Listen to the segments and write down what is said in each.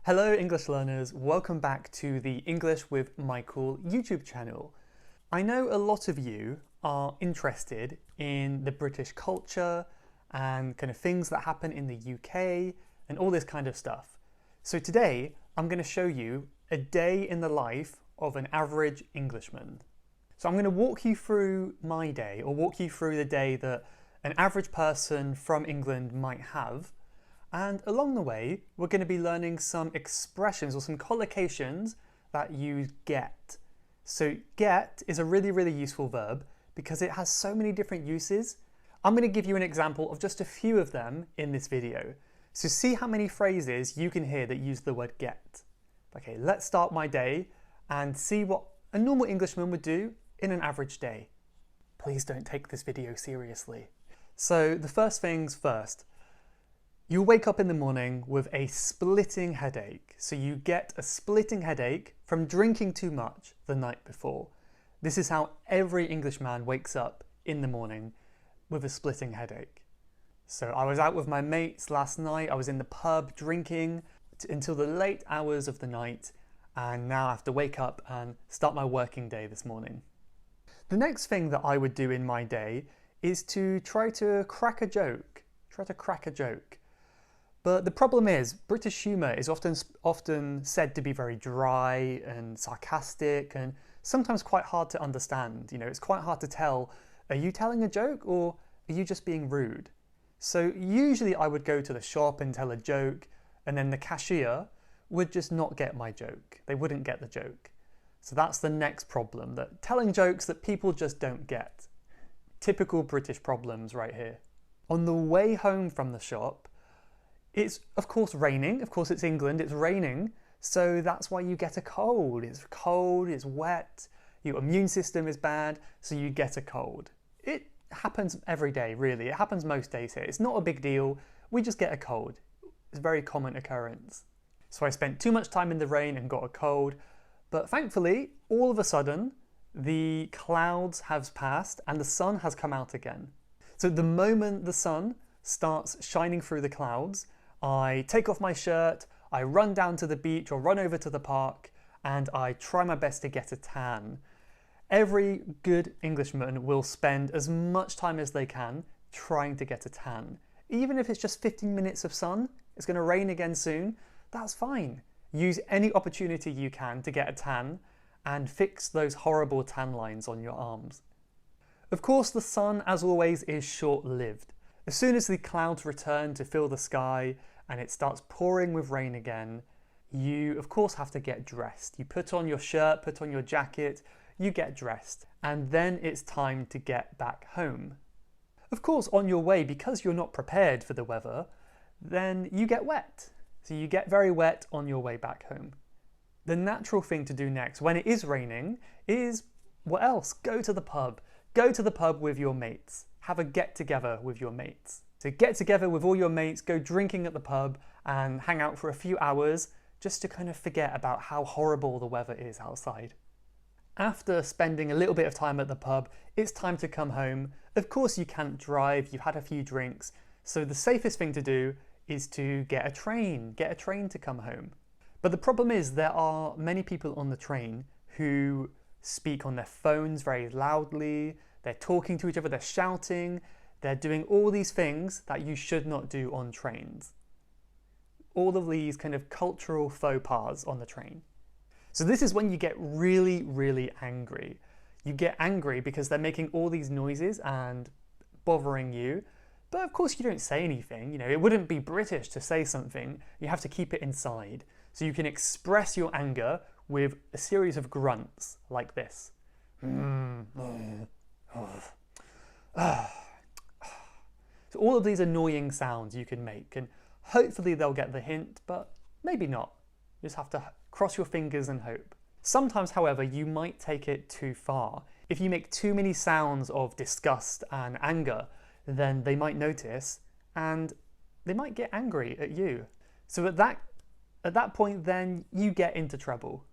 Hello English learners, welcome back to the English with Michael YouTube channel. I know a lot of you are interested in the British culture and kind of things that happen in the UK and all this kind of stuff. So today I'm going to show you a day in the life of an average Englishman. So I'm going to walk you through my day, or walk you through the day that an average person from England might have. And along the way, we're going to be learning some expressions or some collocations that use get. So get is a really useful verb because it has so many different uses. I'm going to give you an example of just a few of them in this video. So see how many phrases you can hear that use the word get. Okay, let's start my day and see what a normal Englishman would do in an average day. Please don't take this video seriously. So the first things first. You'll wake up in the morning with a splitting headache. So you get a splitting headache from drinking too much the night before. This is how every Englishman wakes up in the morning, with a splitting headache. So I was out with my mates last night. I was in the pub drinking until the late hours of the night, and now I have to wake up and start my working day this morning. The next thing that I would do in my day is to try to crack a joke. But the problem is, British humour is often said to be very dry and sarcastic and sometimes quite hard to understand. You know, it's quite hard to tell, are you telling a joke or are you just being rude? So usually I would go to the shop and tell a joke, and then the cashier would just not get my joke. They wouldn't get the joke. So that's the next problem, that telling jokes that people just don't get. Typical British problems right here. On the way home from the shop, it's of course raining. Of course it's England, it's raining. So that's why you get a cold. It's cold, it's wet, your immune system is bad, so you get a cold. It happens every day, really. It happens most days here. It's not a big deal. We just get a cold. It's a very common occurrence. So I spent too much time in the rain and got a cold. But thankfully, all of a sudden, the clouds have passed and the sun has come out again. So the moment the sun starts shining through the clouds, I take off my shirt, I run down to the beach or run over to the park, and I try my best to get a tan. Every good Englishman will spend as much time as they can trying to get a tan. Even if it's just 15 minutes of sun, it's going to rain again soon, that's fine. Use any opportunity you can to get a tan and fix those horrible tan lines on your arms. Of course, the sun, as always, is short-lived. As soon as the clouds return to fill the sky and it starts pouring with rain again, you of course have to get dressed. You put on your shirt, put on your jacket, you get dressed, and then it's time to get back home. Of course, on your way, because you're not prepared for the weather, then you get wet. So you get very wet on your way back home. The natural thing to do next when it is raining is, what else? Go to the pub. Go to the pub with your mates. Have a get-together with your mates. So get together with all your mates, go drinking at the pub and hang out for a few hours just to kind of forget about how horrible the weather is outside. After spending a little bit of time at the pub, it's time to come home. Of course you can't drive, you've had a few drinks, so the safest thing to do is to get a train to come home. But the problem is there are many people on the train who speak on their phones very loudly, they're talking to each other, they're shouting, they're doing all these things that you should not do on trains. All of these kind of cultural faux pas on the train. So this is when you get really angry. You get angry because they're making all these noises and bothering you, but of course you don't say anything. You know, it wouldn't be British to say something. You have to keep it inside. So you can express your anger with a series of grunts like this. So all of these annoying sounds you can make, and hopefully they'll get the hint, but maybe not. You just have to cross your fingers and hope. Sometimes, however, you might take it too far. If you make too many sounds of disgust and anger, then they might notice and they might get angry at you. So at that point, then you get into trouble.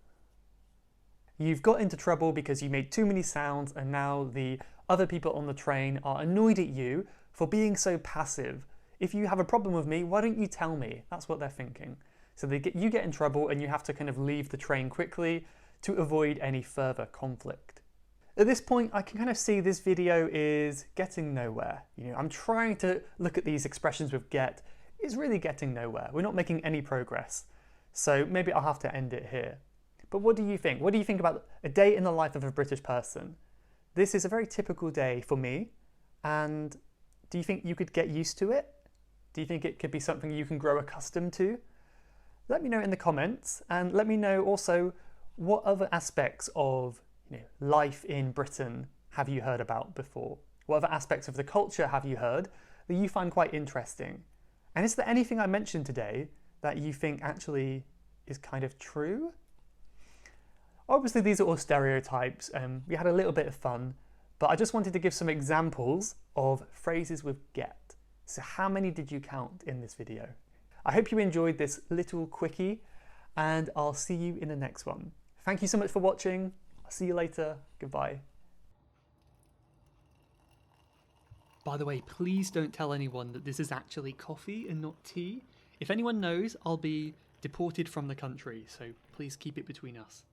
You've got into trouble because you made too many sounds, and now the other people on the train are annoyed at you for being so passive. If you have a problem with me, why don't you tell me? That's what they're thinking. So you get in trouble and you have to kind of leave the train quickly to avoid any further conflict. At this point, I can kind of see this video is getting nowhere. I'm trying to look at these expressions with get. It's really getting nowhere. We're not making any progress. So maybe I'll have to end it here. But what do you think? What do you think about a day in the life of a British person? This is a very typical day for me. And do you think you could get used to it? Do you think it could be something you can grow accustomed to? Let me know in the comments, and let me know also what other aspects of life in Britain have you heard about before? What other aspects of the culture have you heard that you find quite interesting? And is there anything I mentioned today that you think actually is kind of true? Obviously these are all stereotypes, and we had a little bit of fun, but I just wanted to give some examples of phrases with get. So how many did you count in this video? I hope you enjoyed this little quickie, and I'll see you in the next one. Thank you so much for watching. I'll see you later. Goodbye. By the way, please don't tell anyone that this is actually coffee and not tea. If anyone knows, I'll be deported from the country, so please keep it between us.